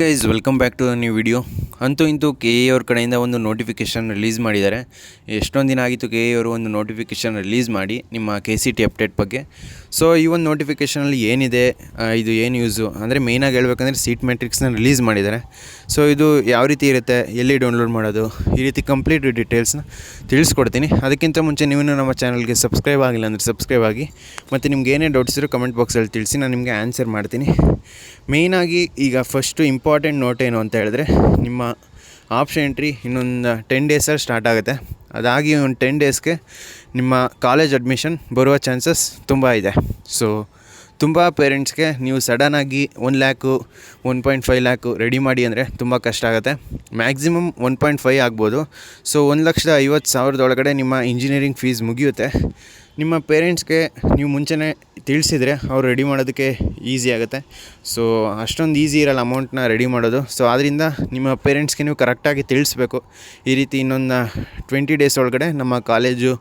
Guys welcome back to new video. ಅಂತೂ ಇಂತೂ K A ಅವ್ರ ಕಡೆಯಿಂದ ಒಂದು ನೋಟಿಫಿಕೇಷನ್ ರಿಲೀಸ್ ಮಾಡಿದ್ದಾರೆ. ಎಷ್ಟೊಂದು ದಿನ ಆಗಿತ್ತು ಕೆ ಎ ಅವರು ಒಂದು ನೋಟಿಫಿಕೇಷನ್ ರಿಲೀಸ್ ಮಾಡಿ ನಿಮ್ಮ ಕೆ ಸಿ ಟಿ ಅಪ್ಡೇಟ್ ಬಗ್ಗೆ. ಸೊ ಈ ಒಂದು ನೋಟಿಫಿಕೇಷನಲ್ಲಿ ಏನಿದೆ, ಇದು ಏನು ಯೂಸು ಅಂದರೆ ಮೇಯ್ನಾಗಿ ಹೇಳ್ಬೇಕಂದ್ರೆ ಸೀಟ್ ಮ್ಯಾಟ್ರಿಕ್ಸ್ನ ರಿಲೀಸ್ ಮಾಡಿದ್ದಾರೆ. ಸೊ ಇದು ಯಾವ ರೀತಿ ಇರುತ್ತೆ, ಎಲ್ಲಿ ಡೌನ್ಲೋಡ್ ಮಾಡೋದು, ಈ ರೀತಿ ಕಂಪ್ಲೀಟ್ ಡೀಟೇಲ್ಸ್ನ ತಿಳಿಸ್ಕೊಡ್ತೀನಿ. ಅದಕ್ಕಿಂತ ಮುಂಚೆ ನೀವು ನಮ್ಮ ಚಾನಲ್ಗೆ ಸಬ್ಸ್ಕ್ರೈಬ್ ಆಗಿಲ್ಲ ಅಂದರೆ ಸಬ್ಸ್ಕ್ರೈಬ್ ಆಗಿ, ಮತ್ತು ನಿಮ್ಗೆ ಏನೇ ಡೌಟ್ಸ್ ಇರೋ ಕಮೆಂಟ್ ಬಾಕ್ಸಲ್ಲಿ ತಿಳಿಸಿ, ನಾನು ನಿಮಗೆ ಆನ್ಸರ್ ಮಾಡ್ತೀನಿ. ಮೇಯ್ನಾಗಿ ಈಗ ಫಸ್ಟು ಇಂಪಾರ್ಟೆಂಟ್ ನೋಟ್ ಏನು ಅಂತ ಹೇಳಿದ್ರೆ, ನಿಮ್ಮ ಆಪ್ಷನ್ ಎಂಟ್ರಿ ಇನ್ನೊಂದು 10 ಡೇಸಲ್ಲಿ ಸ್ಟಾರ್ಟ್ ಆಗುತ್ತೆ. ಅದಾಗಿ ಒಂದು 10 ಡೇಸ್ಗೆ ನಿಮ್ಮ ಕಾಲೇಜ್ ಅಡ್ಮಿಷನ್ ಬರುವ ಚಾನ್ಸಸ್ ತುಂಬ ಇದೆ. ಸೊ ತುಂಬ ಪೇರೆಂಟ್ಸ್ಗೆ ನೀವು ಸಡನ್ನಾಗಿ 1 ಲ್ಯಾಕು 1.5 ಲ್ಯಾಕು ರೆಡಿ ಮಾಡಿ ಅಂದರೆ ತುಂಬ ಕಷ್ಟ ಆಗುತ್ತೆ. ಮ್ಯಾಕ್ಸಿಮಮ್ 1.5 ಆಗ್ಬೋದು. ಸೊ 1,50,000 ಒಳಗಡೆ ನಿಮ್ಮ ಇಂಜಿನಿಯರಿಂಗ್ ಫೀಸ್ ಮುಗಿಯುತ್ತೆ. ನಿಮ್ಮ ಪೇರೆಂಟ್ಸ್ಗೆ ನೀವು ಮುಂಚೆನೇ ತಿಳಿಸಿದರೆ ಅವ್ರು ರೆಡಿ ಮಾಡೋದಕ್ಕೆ ಈಸಿ ಆಗುತ್ತೆ. ಸೊ ಅಷ್ಟೊಂದು ಈಸಿ ಇರಲ್ಲ ಅಮೌಂಟ್ನ ರೆಡಿ ಮಾಡೋದು. ಸೊ ಆದ್ದರಿಂದ ನಿಮ್ಮ ಪೇರೆಂಟ್ಸ್ಗೆ ನೀವು ಕರೆಕ್ಟಾಗಿ ತಿಳಿಸ್ಬೇಕು, ಈ ರೀತಿ ಇನ್ನೊಂದು 20 ಡೇಸ್ ಒಳಗಡೆ ನಮ್ಮ ಕಾಲೇಜು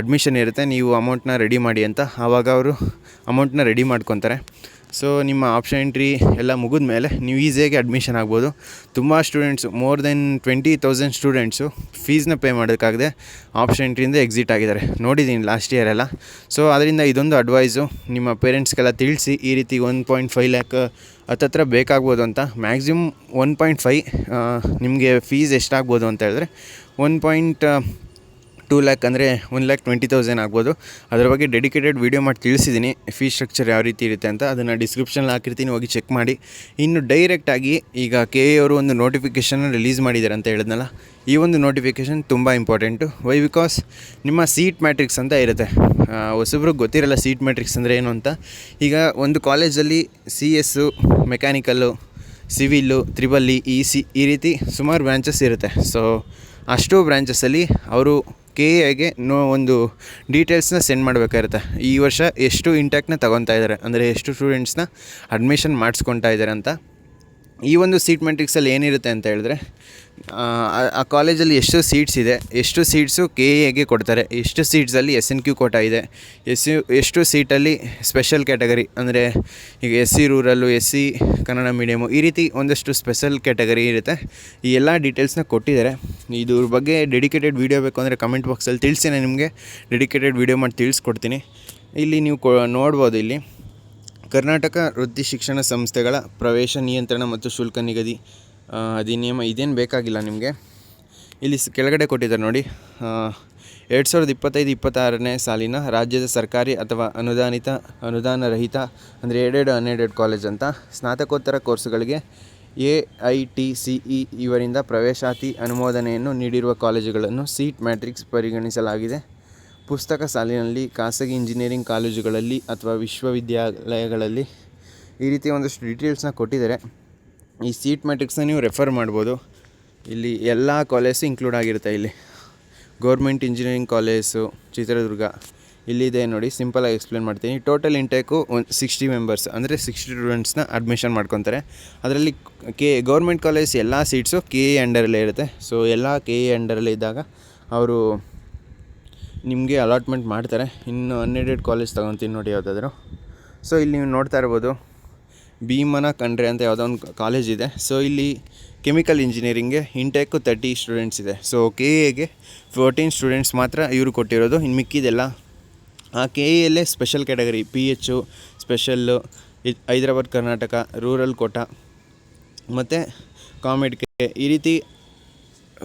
ಅಡ್ಮಿಷನ್ ಇರುತ್ತೆ, ನೀವು ಅಮೌಂಟ್ನ ರೆಡಿ ಮಾಡಿ ಅಂತ. ಆವಾಗ ಅವರು ಅಮೌಂಟ್ನ ರೆಡಿ ಮಾಡ್ಕೊತಾರೆ. ಸೊ ನಿಮ್ಮ ಆಪ್ಷನ್ ಎಂಟ್ರಿ ಎಲ್ಲ ಮುಗಿದ ಮೇಲೆ ನೀವು ಈಸಿಯಾಗಿ ಅಡ್ಮಿಷನ್ ಆಗ್ಬೋದು. ತುಂಬ ಸ್ಟೂಡೆಂಟ್ಸು, ಮೋರ್ ದೆನ್ 20,000 ಸ್ಟೂಡೆಂಟ್ಸು ಫೀಸ್ನ ಪೇ ಮಾಡೋಕ್ಕಾಗದೆ ಆಪ್ಷನ್ ಎಂಟ್ರಿಯಿಂದ ಎಕ್ಸಿಟ್ ಆಗಿದ್ದಾರೆ, ನೋಡಿದ್ದೀನಿ ಲಾಸ್ಟ್ ಇಯರ್ ಎಲ್ಲ. ಸೊ ಅದರಿಂದ ಇದೊಂದು ಅಡ್ವೈಸು ನಿಮ್ಮ ಪೇರೆಂಟ್ಸ್ಗೆಲ್ಲ ತಿಳಿಸಿ, ಈ ರೀತಿ 1.5 ಲ್ಯಾಕ್ ಹತ್ತತ್ರ ಬೇಕಾಗ್ಬೋದು ಅಂತ. ಮ್ಯಾಕ್ಸಿಮಮ್ 1.5 ನಿಮಗೆ ಫೀಸ್ ಎಷ್ಟಾಗ್ಬೋದು ಅಂತ ಹೇಳಿದ್ರೆ 1.2 ಲ್ಯಾಕ್ ಅಂದರೆ 1,20,000 ಆಗ್ಬೋದು. ಅದರ ಬಗ್ಗೆ ಡೆಡಿಕೇಟೆಡ್ ವೀಡಿಯೋ ಮಾಡಿ ತಿಳಿಸಿದ್ದೀನಿ, ಫೀಸ್ ಸ್ಟ್ರಕ್ಚರ್ ಯಾವ ರೀತಿ ಇರುತ್ತೆ ಅಂತ. ಅದನ್ನು ಡಿಸ್ಕ್ರಿಪ್ಷನಲ್ಲಿ ಹಾಕಿರ್ತೀನಿ, ಹೋಗಿ ಚೆಕ್ ಮಾಡಿ. ಇನ್ನು ಡೈರೆಕ್ಟಾಗಿ ಈಗ ಕೆ ಎ ಅವರು ಒಂದು ನೋಟಿಫಿಕೇಷನ್ ರಿಲೀಸ್ ಮಾಡಿದ್ದಾರೆ ಅಂತ ಹೇಳಿದ್ನಲ್ಲ, ಈ ಒಂದು ನೋಟಿಫಿಕೇಷನ್ ತುಂಬ ಇಂಪಾರ್ಟೆಂಟು. ವೈ ಬಿಕಾಸ್ ನಿಮ್ಮ ಸೀಟ್ ಮ್ಯಾಟ್ರಿಕ್ಸ್ ಅಂತ ಇರುತ್ತೆ. ಹೊಸಬ್ರಿಗೆ ಗೊತ್ತಿರಲ್ಲ ಸೀಟ್ ಮ್ಯಾಟ್ರಿಕ್ಸ್ ಅಂದರೆ ಏನು ಅಂತ. ಈಗ ಒಂದು ಕಾಲೇಜಲ್ಲಿ CS, mechanical, civil, triple EC ಈ ರೀತಿ ಸುಮಾರು ಬ್ರ್ಯಾಂಚಸ್ ಇರುತ್ತೆ. ಸೊ ಅಷ್ಟು ಬ್ರ್ಯಾಂಚಸ್ಸಲ್ಲಿ ಅವರು ಕೆ ಎಗೆ ಒಂದು ಡೀಟೇಲ್ಸ್ನ ಸೆಂಡ್ ಮಾಡಬೇಕಾಗಿರುತ್ತೆ. ಈ ವರ್ಷ ಎಷ್ಟು ಇಂಟ್ಯಾಕ್ಟ್ನ ತೊಗೊತಾ ಇದ್ದಾರೆ, ಅಂದರೆ ಎಷ್ಟು ಸ್ಟೂಡೆಂಟ್ಸ್ನ ಅಡ್ಮಿಷನ್ ಮಾಡಿಸ್ಕೊತಾ ಇದ್ದಾರೆ ಅಂತ. ಈ ಒಂದು ಸೀಟ್ ಮ್ಯಾಟ್ರಿಕ್ಸಲ್ಲಿ ಏನಿರುತ್ತೆ ಅಂತ ಹೇಳಿದ್ರೆ, ಆ ಕಾಲೇಜಲ್ಲಿ ಎಷ್ಟು ಸೀಟ್ಸ್ ಇದೆ, ಎಷ್ಟು ಸೀಟ್ಸು ಕೆ ಎಗೆ ಕೊಡ್ತಾರೆ, ಎಷ್ಟು ಸೀಟ್ಸಲ್ಲಿ SNQ ಕೋಟಾ ಇದೆ, ಎಷ್ಟು ಸೀಟಲ್ಲಿ ಸ್ಪೆಷಲ್ ಕ್ಯಾಟಗರಿ ಅಂದರೆ ಈಗ SC rural, SC Kannada medium, ಈ ರೀತಿ ಒಂದಷ್ಟು ಸ್ಪೆಷಲ್ ಕ್ಯಾಟಗರಿ ಇರುತ್ತೆ. ಈ ಎಲ್ಲ ಡೀಟೇಲ್ಸ್ನ ಕೊಟ್ಟಿದ್ದಾರೆ. ಇದ್ರ ಬಗ್ಗೆ ಡೆಡಿಕೇಟೆಡ್ ವೀಡಿಯೋ ಬೇಕು ಅಂದರೆ ಕಮೆಂಟ್ ಬಾಕ್ಸಲ್ಲಿ ತಿಳಿಸಿ, ನಾನು ನಿಮಗೆ ಡೆಡಿಕೇಟೆಡ್ ವೀಡಿಯೋ ಮಾಡಿ ತಿಳಿಸ್ಕೊಡ್ತೀನಿ. ಇಲ್ಲಿ ನೀವು ನೋಡ್ಬೋದು, ಇಲ್ಲಿ ಕರ್ನಾಟಕ ವೃತ್ತಿ ಶಿಕ್ಷಣ ಸಂಸ್ಥೆಗಳ ಪ್ರವೇಶ ನಿಯಂತ್ರಣ ಮತ್ತು ಶುಲ್ಕ ನಿಗದಿ ಅಧಿನಿಯಮ ಇದೇನು ಬೇಕಾಗಿಲ್ಲ ನಿಮಗೆ. ಇಲ್ಲಿ ಕೆಳಗಡೆ ಕೊಟ್ಟಿದ್ದಾರೆ ನೋಡಿ, 2025-26ನೇ ಸಾಲಿನ ರಾಜ್ಯದ ಸರ್ಕಾರಿ ಅಥವಾ ಅನುದಾನರಹಿತ ಅಂದರೆ ಏಡೆಡ್ ಅನ್ಎಡೆಡ್ ಕಾಲೇಜ್ ಅಂತ ಸ್ನಾತಕೋತ್ತರ ಕೋರ್ಸುಗಳಿಗೆ AITCE ಇವರಿಂದ ಪ್ರವೇಶಾತಿ ಅನುಮೋದನೆಯನ್ನು ನೀಡಿರುವ ಕಾಲೇಜುಗಳನ್ನು ಸೀಟ್ ಮ್ಯಾಟ್ರಿಕ್ಸ್ ಪರಿಗಣಿಸಲಾಗಿದೆ. ಪುಸ್ತಕ ಸಾಲಿನಲ್ಲಿ ಖಾಸಗಿ ಇಂಜಿನಿಯರಿಂಗ್ ಕಾಲೇಜುಗಳಲ್ಲಿ ಅಥವಾ ವಿಶ್ವವಿದ್ಯಾಲಯಗಳಲ್ಲಿ ಈ ರೀತಿ ಒಂದಷ್ಟು ಡೀಟೇಲ್ಸ್ನ ಕೊಟ್ಟಿದ್ದಾರೆ. ಈ ಸೀಟ್ ಮ್ಯಾಟ್ರಿಕ್ಸ್ನ ನೀವು ರೆಫರ್ ಮಾಡ್ಬೋದು. ಇಲ್ಲಿ ಎಲ್ಲ ಕಾಲೇಜು ಇನ್ಕ್ಲೂಡ್ ಆಗಿರುತ್ತೆ. ಇಲ್ಲಿ ಗೌರ್ಮೆಂಟ್ ಇಂಜಿನಿಯರಿಂಗ್ ಕಾಲೇಜು ಚಿತ್ರದುರ್ಗ ಇಲ್ಲಿದೆ ನೋಡಿ. ಸಿಂಪಲಾಗಿ ಎಕ್ಸ್ಪ್ಲೇನ್ ಮಾಡ್ತೀನಿ. ಟೋಟಲ್ ಇಂಟೇಕು 60 ಮೆಂಬರ್ಸ್ ಅಂದರೆ 60 ಸ್ಟೂಡೆಂಟ್ಸ್ನ ಅಡ್ಮಿಷನ್ ಮಾಡ್ಕೊತಾರೆ. ಅದರಲ್ಲಿ ಗೌರ್ಮೆಂಟ್ ಕಾಲೇಜ್ ಎಲ್ಲ ಸೀಟ್ಸು ಕೆ ಎ ಅಂಡರಲ್ಲೇ ಇರುತ್ತೆ. ಸೊ ಎಲ್ಲ ಕೆ ಎ ಅಂಡರಲ್ಲೇ ಇದ್ದಾಗ ಅವರು ನಿಮಗೆ ಅಲಾಟ್ಮೆಂಟ್ ಮಾಡ್ತಾರೆ. ಇನ್ನು ಅನ್ಎಡೆಡ್ ಕಾಲೇಜ್ ತೊಗೊತೀನಿ ನೋಡಿ ಯಾವುದಾದ್ರು. ಸೊ ಇಲ್ಲಿ ನೀವು ನೋಡ್ತಾ ಇರ್ಬೋದು, ಭೀಮನ ಕಂಡ್ರೆ ಅಂತ ಯಾವುದೋ ಒಂದು ಕಾಲೇಜ್ ಇದೆ. ಸೊ ಇಲ್ಲಿ ಕೆಮಿಕಲ್ ಇಂಜಿನಿಯರಿಂಗ್ಗೆ ಇಂಟೇಕು 30 ಸ್ಟೂಡೆಂಟ್ಸ್ ಇದೆ. ಸೊ ಕೆ ಎಗೆ 14 ಸ್ಟೂಡೆಂಟ್ಸ್ ಮಾತ್ರ ಇವರು ಕೊಟ್ಟಿರೋದು. ಇನ್ನು ಮಿಕ್ಕಿದೆಲ್ಲ ಆ ಕೆ ಎಲ್ಲೇ special category PH special, Hyderabad Karnataka, rural quota ಮತ್ತು ಕಾಮೆಡ್ ಕೆ, ಈ ರೀತಿ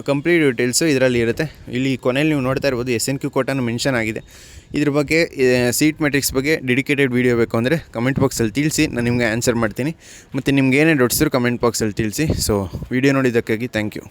ಕಂಪ್ಲೀಟ್ ಡೀಟೇಲ್ಸು ಇದರಲ್ಲಿ ಇರುತ್ತೆ. ಇಲ್ಲಿ ಕೊನೆಯಲ್ಲಿ ನೀವು ನೋಡ್ತಾ ಇರ್ಬೋದು SNQ ಕೋಟಾನು ಮೆನ್ಷನ್ ಆಗಿದೆ. ಇದ್ರ ಬಗ್ಗೆ ಸೀಟ್ ಮ್ಯಾಟ್ರಿಕ್ಸ್ ಬಗ್ಗೆ ಡೆಡಿಕೇಟೆಡ್ ವೀಡಿಯೋ ಬೇಕು ಅಂದರೆ ಕಮೆಂಟ್ ಬಾಕ್ಸಲ್ಲಿ ತಿಳಿಸಿ, ನಾನು ನಿಮಗೆ ಆನ್ಸರ್ ಮಾಡ್ತೀನಿ. ಮತ್ತು ನಿಮ್ಗೆ ಏನೇ ಡೌಟ್ಸ್ ಕಮೆಂಟ್ ಬಾಕ್ಸಲ್ಲಿ ತಿಳಿಸಿ. ಸೊ ವೀಡಿಯೋ ನೋಡಿದ್ದಕ್ಕಾಗಿ ಥ್ಯಾಂಕ್ ಯು.